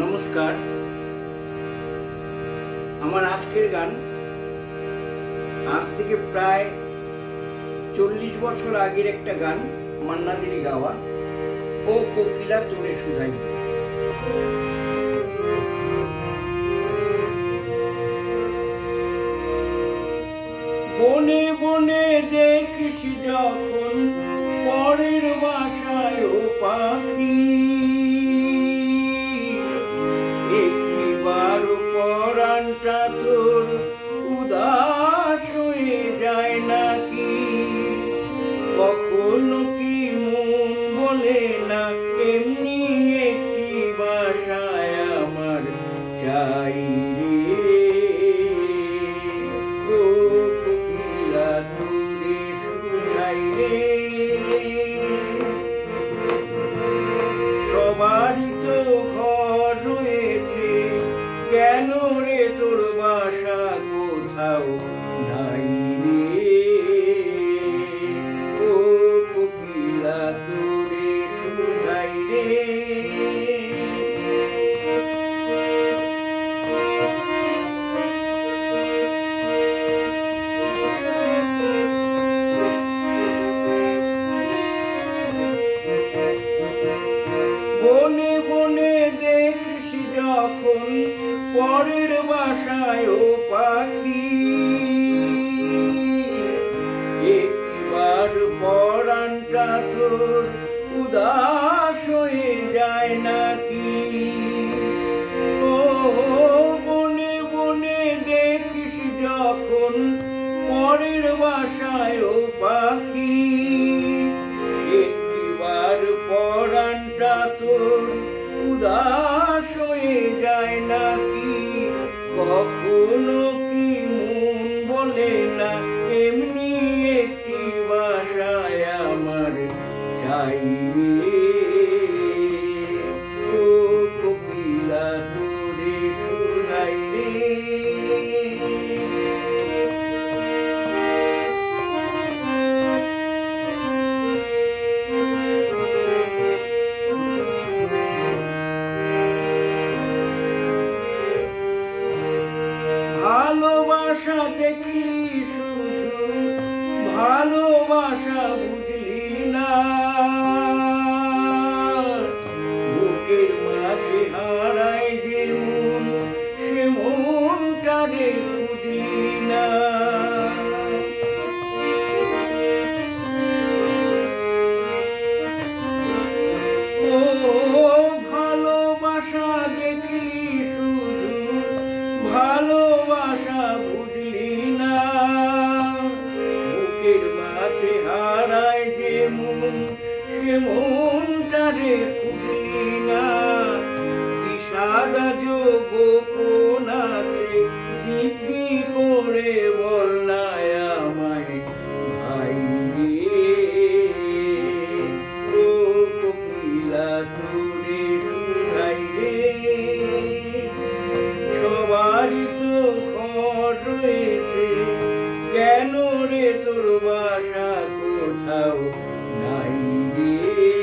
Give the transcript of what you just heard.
নমস্কার। আমার আজকের গান আজ থেকে প্রায় 40 বছর আগের একটা গান, মান্না দেরই গাওয়া। ও কোকিলা তোরে শুধাই। বনে বনে দেখিস যখন পরের বাসায় ও পাখি, একটিবার পরাণটা তোর উদাস হয়ে যায় নাকি? কখনো কি মন বলে না এমনি একটি বাসায় আমার চাই রে? ও কোকিলা তোরে শুধাই রে। সবারই তো ঘর রয়েছে, কেন রে তোর বাসা কোথাও নাই রে? ও কোকিলা তোরে শুধাই রে। বনে বনে দেখিস যখন পরের বাসায় ও পাখি, একবার পরাণটা তোর উদাস হয়ে যায় নাকি? ও বনে বনে দেখিস যখন পরের বাসায় ও পাখি, একবার পরাণটা তোর উদাস হয়ে যায় নাকি? কখনো কি মন বলে না এমনি একটি বাসায় আমার চাই রে? ও কোকিলা তোরে শুধাই রে। ভালোবাসা দেখলি শুধু, ভালোবাসা বুঝলি না, বুকের মাঝে হারায় যে মন, সে মনটারে বুঝলি না। ও ভালোবাসা দেখলি শুধু, ভালোবাসা বুঝলি না, বুকের মাঝে হারায় যে মন, সে মনটারে খুঁজলি না। কি সাদা গোপন আছে দিব্যি করে বল না আমায় ভাই রে? ও কোকিলা তোরে শুধাই রে। সবারই তো ঘর রয়েছে, কেন রে তোর বাসা কোথাও নাই রে?